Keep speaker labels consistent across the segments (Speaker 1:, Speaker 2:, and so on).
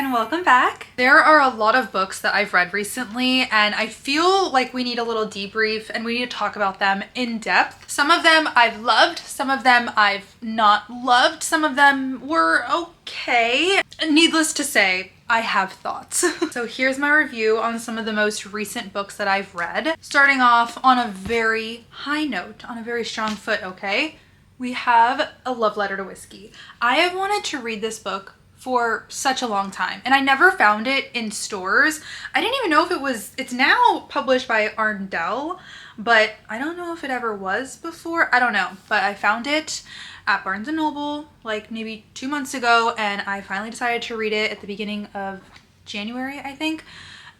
Speaker 1: and welcome back. There are a lot of books that I've read recently and I feel like we need a little debrief and we need to talk about them in depth. Some of them I've loved, some of them I've not loved, some of them were okay. Needless to say, I have thoughts. So here's my review on some of the most recent books that I've read. Starting off on a very high note, on a very strong foot, okay? We have A Love Letter to Whiskey. I have wanted to read this book for such a long time and I never found it in stores. I didn't even know if it's now published by Arndell, but I don't know if it ever was before. I don't know, but I found it at Barnes & Noble like maybe 2 months ago and I finally decided to read it at the beginning of January, I think.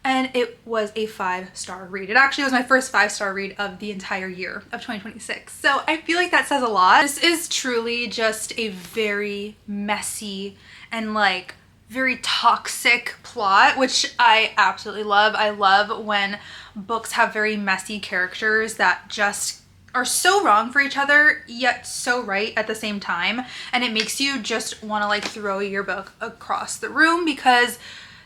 Speaker 1: And it was a 5-star read. It actually was my first 5-star read of the entire year of 2026. So I feel like that says a lot. This is truly just a very messy and like very toxic plot, which I absolutely love. I love when books have very messy characters that just are so wrong for each other yet so right at the same time. And it makes you just want to like throw your book across the room because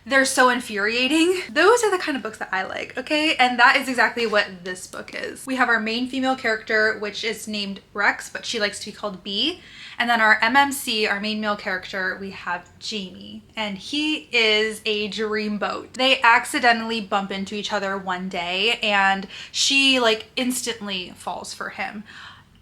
Speaker 1: they're so infuriating. Those are the kind of books that I like, okay? And that is exactly what this book is. We have our main female character, which is named Rex, but she likes to be called B. And then our MMC, our main male character, we have Jamie, and he is a dreamboat. They accidentally bump into each other one day and she like instantly falls for him.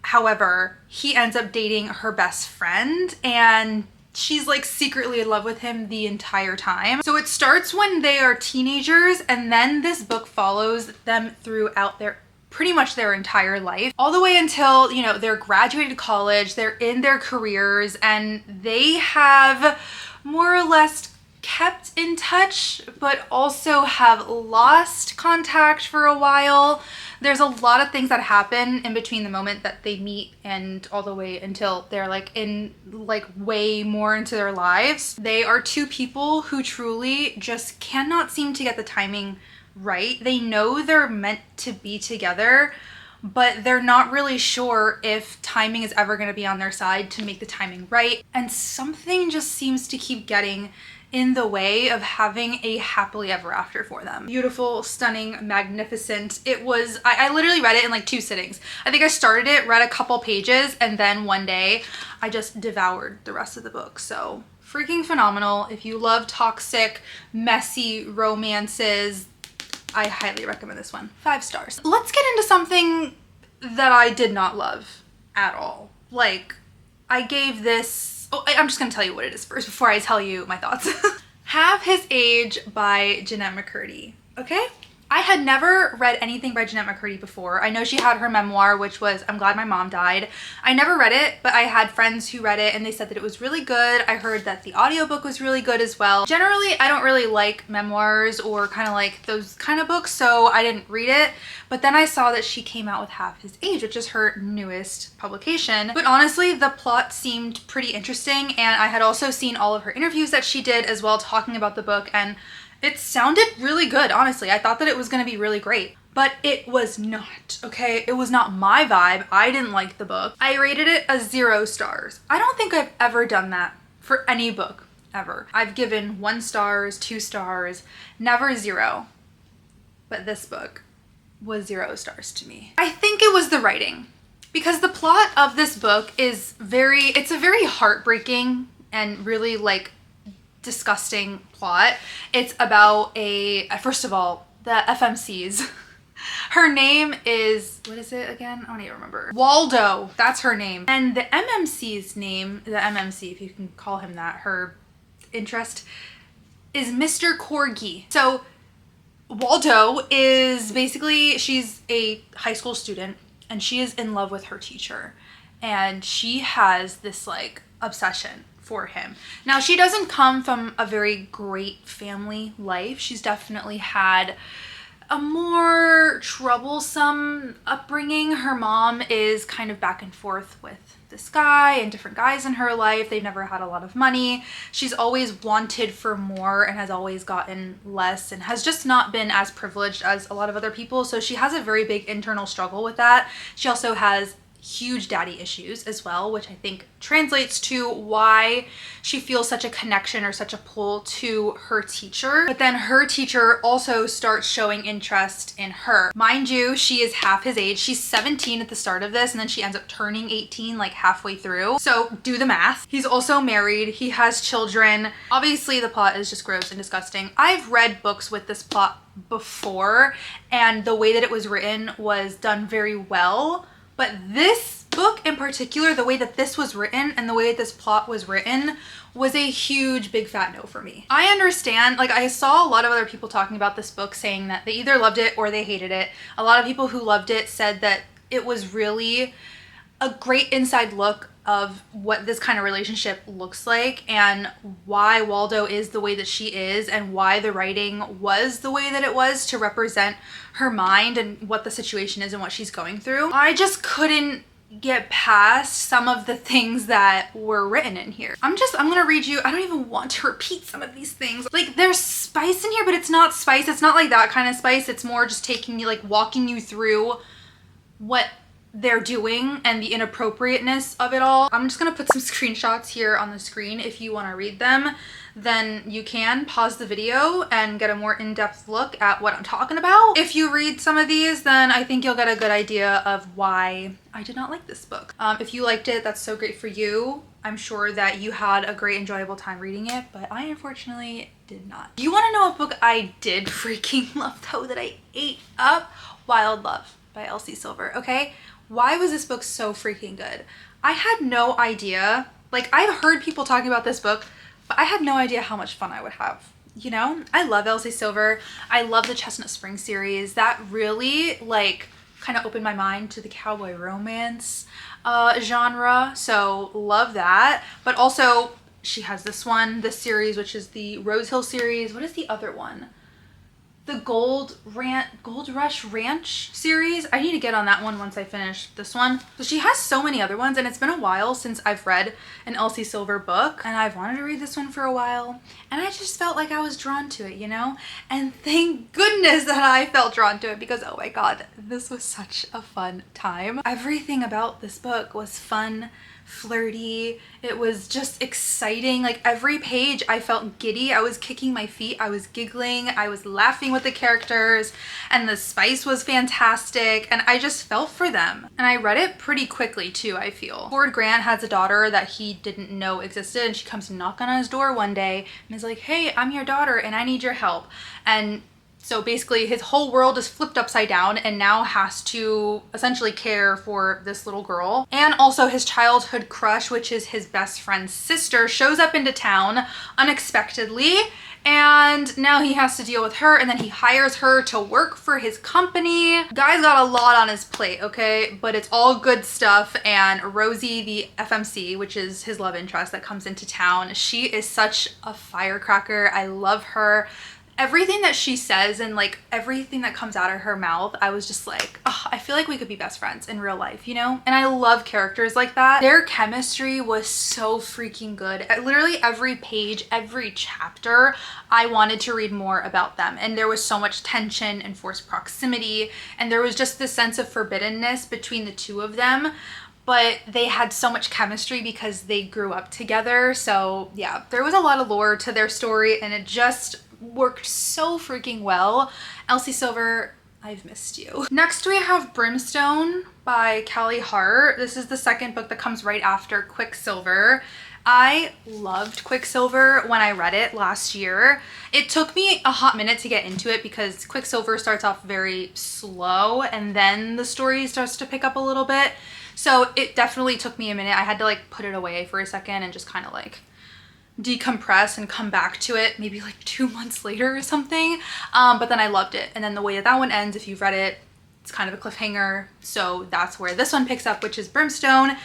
Speaker 1: However, he ends up dating her best friend and she's like secretly in love with him the entire time. So it starts when they are teenagers and then this book follows them throughout pretty much their entire life, all the way until, you know, they're graduated college, they're in their careers, and they have more or less kept in touch, but also have lost contact for a while. There's a lot of things that happen in between the moment that they meet and all the way until they're like in like way more into their lives. They are two people who truly just cannot seem to get the timing right. They know they're meant to be together, but they're not really sure if timing is ever going to be on their side to make the timing right. And something just seems to keep getting in the way of having a happily ever after for them. Beautiful, stunning, magnificent. It was, I literally read it in like 2 sittings. I think I started it, read a couple pages, and then one day I just devoured the rest of the book. So freaking phenomenal. If you love toxic, messy romances, I highly recommend this one. 5 stars. Let's get into something that I did not love at all. Like, I gave this, I'm just gonna tell you what it is first before I tell you my thoughts. Have His Age by Jeanette McCurdy, okay? I had never read anything by Jeanette McCurdy before. I know she had her memoir, which was I'm Glad My Mom Died. I never read it, but I had friends who read it and they said that it was really good. I heard that the audiobook was really good as well. Generally, I don't really like memoirs or kind of like those kind of books, so I didn't read it. But then I saw that she came out with Have His Age, which is her newest publication. But honestly, the plot seemed pretty interesting, and I had also seen all of her interviews that she did as well talking about the book, and it sounded really good, honestly. I thought that it was gonna be really great, but it was not, okay? It was not my vibe. I didn't like the book. I rated it a 0 stars. I don't think I've ever done that for any book, ever. I've given 1 stars, 2 stars, never 0. But this book was 0 stars to me. I think it was the writing, because the plot of this book is it's a very heartbreaking and really like disgusting plot. It's about first of all, the FMCs. Her name is, what is it again? I don't even remember. Waldo, that's her name. And the MMC's name, the MMC, if you can call him that, her interest, is Mr. Corgi. So Waldo is basically, she's a high school student and she is in love with her teacher. And she has this like obsession for him. Now, she doesn't come from a very great family life. She's definitely had a more troublesome upbringing. Her mom is kind of back and forth with this guy and different guys in her life. They've never had a lot of money. She's always wanted for more and has always gotten less and has just not been as privileged as a lot of other people. So she has a very big internal struggle with that. She also has huge daddy issues as well, which I think translates to why she feels such a connection or such a pull to her teacher. But then her teacher also starts showing interest in her. Mind you, she is half his age. She's 17 at the start of this, and then she ends up turning 18 like halfway through. So do the math. He's also married. He has children. Obviously, the plot is just gross and disgusting. I've read books with this plot before, and the way that it was written was done very well. But this book in particular, the way that this was written and the way that this plot was written was a huge big fat no for me. I understand, like I saw a lot of other people talking about this book saying that they either loved it or they hated it. A lot of people who loved it said that it was really a great inside look of what this kind of relationship looks like and why Waldo is the way that she is and why the writing was the way that it was to represent her mind and what the situation is and what she's going through. I just couldn't get past some of the things that were written in here. I'm gonna read you, I don't even want to repeat some of these things. Like there's spice in here, but it's not spice. It's not like that kind of spice. It's more just taking you, like walking you through what they're doing and the inappropriateness of it all. I'm just gonna put some screenshots here on the screen. If you want to read them, then you can pause the video and get a more in-depth look at what I'm talking about. If you read some of these, then I think you'll get a good idea of why I did not like this book. If you liked it, that's so great for you. I'm sure that you had a great enjoyable time reading it, but I unfortunately did not. You want to know what book I did freaking love though, that I ate up? Wild Love by Elsie Silver, okay? Why was this book so freaking good? I had no idea. Like, I've heard people talking about this book, but I had no idea how much fun I would have. You know, I love Elsie Silver. I love the Chestnut Spring series. That really like kind of opened my mind to the cowboy romance genre. So love that. But also she has this series, which is the Rose Hill series. What is the other one? The Gold Rush Ranch series. I need to get on that one once I finish this one. So she has so many other ones, and it's been a while since I've read an Elsie Silver book, and I've wanted to read this one for a while, and I just felt like I was drawn to it, you know? And thank goodness that I felt drawn to it, because oh my god, this was such a fun time. Everything about this book was fun, flirty. It was just exciting. Like every page I felt giddy. I was kicking my feet. I was giggling. I was laughing with the characters, and the spice was fantastic, and I just felt for them. And I read it pretty quickly too, I feel. Ford Grant has a daughter that he didn't know existed, and she comes to knock on his door one day and is like, hey, I'm your daughter and I need your help. And so basically his whole world is flipped upside down and now has to essentially care for this little girl. And also his childhood crush, which is his best friend's sister, shows up into town unexpectedly. And now he has to deal with her, and then he hires her to work for his company. Guy's got a lot on his plate, okay? But it's all good stuff. And Rosie, the FMC, which is his love interest that comes into town, she is such a firecracker. I love her. Everything that she says and like everything that comes out of her mouth, I was just like, oh, I feel like we could be best friends in real life, you know? And I love characters like that. Their chemistry was so freaking good. At literally every page, every chapter, I wanted to read more about them. And there was so much tension and forced proximity. And there was just this sense of forbiddenness between the two of them. But they had so much chemistry because they grew up together. So yeah, there was a lot of lore to their story, and it just worked so freaking well. Elsie Silver, I've missed you. Next we have Brimstone by Callie Hart. This is the second book that comes right after Quicksilver. I loved Quicksilver when I read it last year. It took me a hot minute to get into it because Quicksilver starts off very slow and then the story starts to pick up a little bit. So it definitely took me a minute. I had to like put it away for a second and just kind of like decompress and come back to it maybe like 2 months later or something. But then I loved it. And then the way that that one ends, if you've read it, it's kind of a cliffhanger. So that's where this one picks up, which is Brimstone.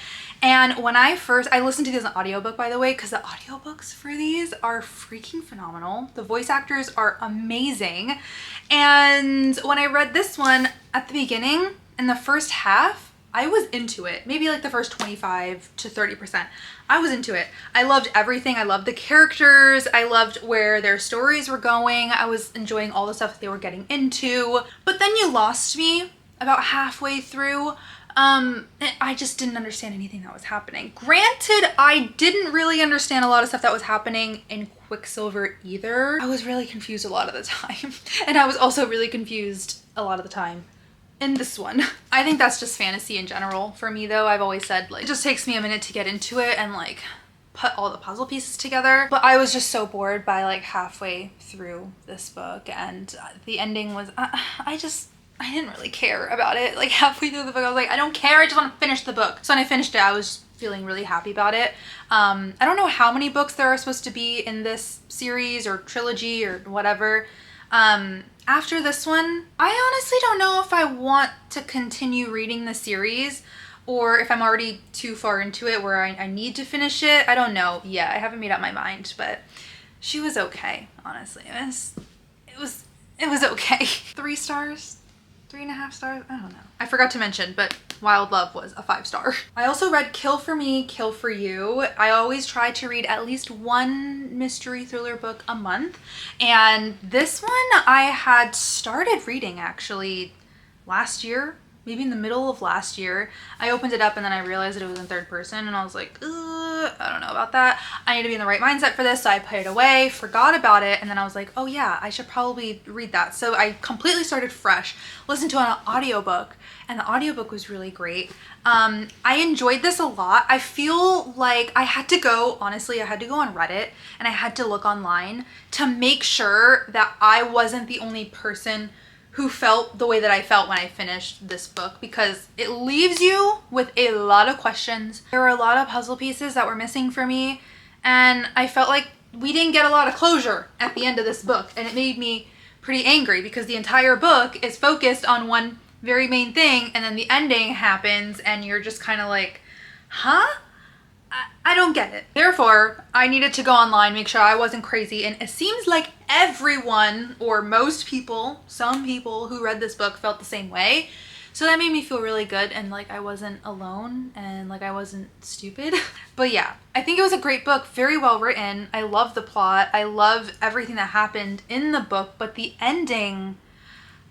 Speaker 1: And when I listened to this on audiobook, by the way, because the audiobooks for these are freaking phenomenal. The voice actors are amazing. And when I read this one at the beginning, in the first half, I was into it. Maybe like the first 25 to 30%. I was into it. I loved everything. I loved the characters. I loved where their stories were going. I was enjoying all the stuff that they were getting into. But then you lost me about halfway through. I just didn't understand anything that was happening. Granted, I didn't really understand a lot of stuff that was happening in Quicksilver either. I was really confused a lot of the time. And I was also really confused a lot of the time in this one. I think that's just fantasy in general for me though. I've always said like, it just takes me a minute to get into it and like put all the puzzle pieces together. But I was just so bored by like halfway through this book, and the ending was, I didn't really care about it. Like halfway through the book, I was like, I don't care, I just want to finish the book. So when I finished it, I was feeling really happy about it. I don't know how many books there are supposed to be in this series or trilogy or whatever. After this one, I honestly don't know if I want to continue reading the series or if I'm already too far into it where I need to finish it. I don't know yet. I haven't made up my mind, but she was okay, honestly. It was okay. 3 stars? 3.5 stars? I don't know. I forgot to mention, but Wild Love was a 5-star. I also read Kill for Me, Kill for You. I always try to read at least one mystery thriller book a month. And this one I had started reading actually last year, maybe in the middle of last year. I opened it up and then I realized that it was in 3rd person and I was like, I don't know about that. I need to be in the right mindset for this. So I put it away, forgot about it. And then I was like, oh yeah, I should probably read that. So I completely started fresh, listened to an audiobook, and the audiobook was really great. I enjoyed this a lot. I feel like I had to go on Reddit and I had to look online to make sure that I wasn't the only person who felt the way that I felt when I finished this book, because it leaves you with a lot of questions. There were a lot of puzzle pieces that were missing for me, and I felt like we didn't get a lot of closure at the end of this book, and it made me pretty angry because the entire book is focused on one very main thing, and then the ending happens and you're just kind of like, huh? I don't get it. Therefore, I needed to go online, make sure I wasn't crazy, and it seems like everyone, or most people, some people who read this book felt the same way. So that made me feel really good and like I wasn't alone and like I wasn't stupid. But yeah, I think it was a great book, very well written. I love the plot. I love everything that happened in the book, but the ending,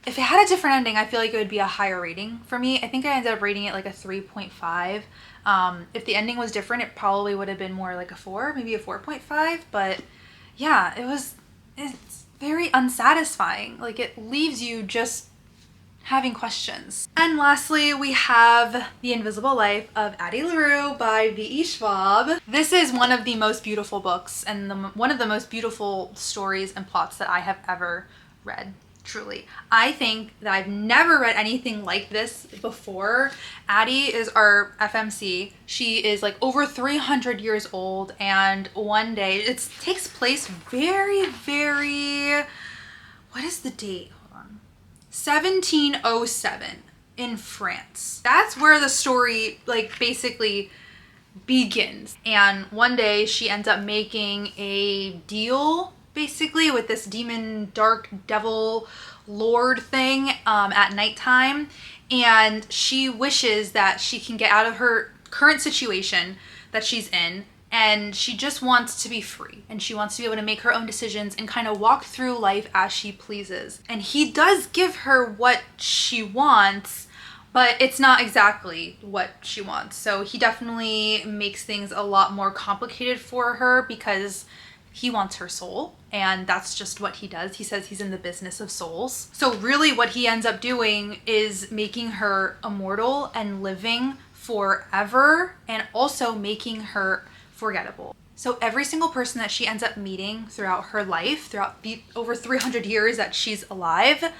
Speaker 1: if it had a different ending, I feel like it would be a higher rating for me. I think I ended up rating it like a 3.5. If the ending was different, it probably would have been more like a 4, maybe a 4.5. But yeah, it's very unsatisfying. Like it leaves you just having questions. And lastly, we have The Invisible Life of Addie LaRue by V.E. Schwab. This is one of the most beautiful books and one of the most beautiful stories and plots that I have ever read. Truly. I think that I've never read anything like this before. Addie is our FMC. She is like over 300 years old, and one day, it takes place very, what is the date? Hold on. 1707 in France. That's where the story like basically begins. And one day she ends up making a deal basically with this demon, dark devil lord thing at nighttime, and she wishes that she can get out of her current situation that she's in, and she just wants to be free, and she wants to be able to make her own decisions and kind of walk through life as she pleases. And he does give her what she wants, but it's not exactly what she wants. So he definitely makes things a lot more complicated for her because he wants her soul, and that's just what he does. He says he's in the business of souls. So really what he ends up doing is making her immortal and living forever, and also making her forgettable. So every single person that she ends up meeting throughout her life, throughout the over 300 years that she's alive,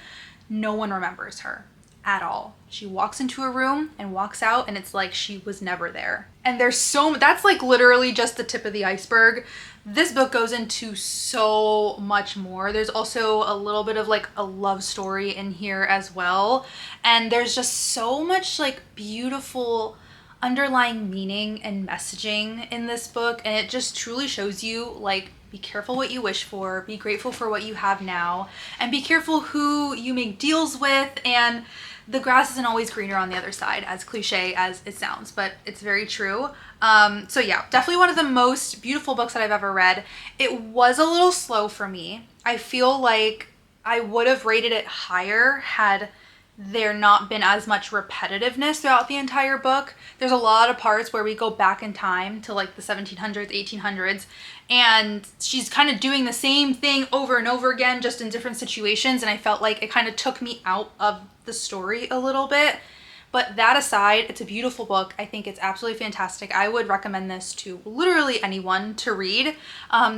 Speaker 1: no one remembers her at all. She walks into a room and walks out, and it's like she was never there. And that's like literally just the tip of the iceberg. This book goes into so much more. There's also a little bit of like a love story in here as well. And there's just so much like beautiful underlying meaning and messaging in this book. And it just truly shows you like, be careful what you wish for, be grateful for what you have now, and be careful who you make deals with. And the grass isn't always greener on the other side, as cliche as it sounds, but it's very true. So yeah, definitely one of the most beautiful books that I've ever read. It was a little slow for me. I feel like I would have rated it higher had there not been as much repetitiveness throughout the entire book. There's a lot of parts where we go back in time to like the 1700s, 1800s, and she's kind of doing the same thing over and over again, just in different situations, and I felt like it kind of took me out of the story a little bit. But that aside, it's a beautiful book. I think it's absolutely fantastic. I would recommend this to literally anyone to read.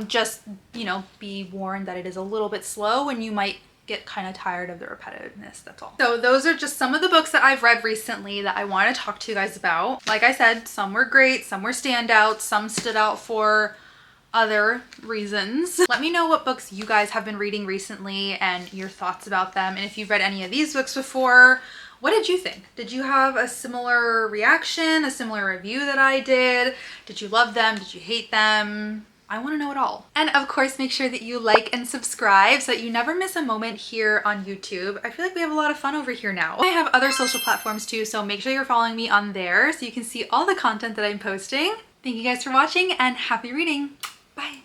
Speaker 1: Just, you know, be warned that it is a little bit slow and you might get kind of tired of the repetitiveness, that's all. So those are just some of the books that I've read recently that I want to talk to you guys about. Like I said, some were great, some were standouts, some stood out for other reasons. Let me know what books you guys have been reading recently and your thoughts about them. And if you've read any of these books before, what did you think? Did you have a similar reaction, a similar review that I did? Did you love them? Did you hate them? I want to know it all. And of course, make sure that you like and subscribe so that you never miss a moment here on YouTube. I feel like we have a lot of fun over here now. I have other social platforms too, so make sure you're following me on there so you can see all the content that I'm posting. Thank you guys for watching and happy reading. Bye.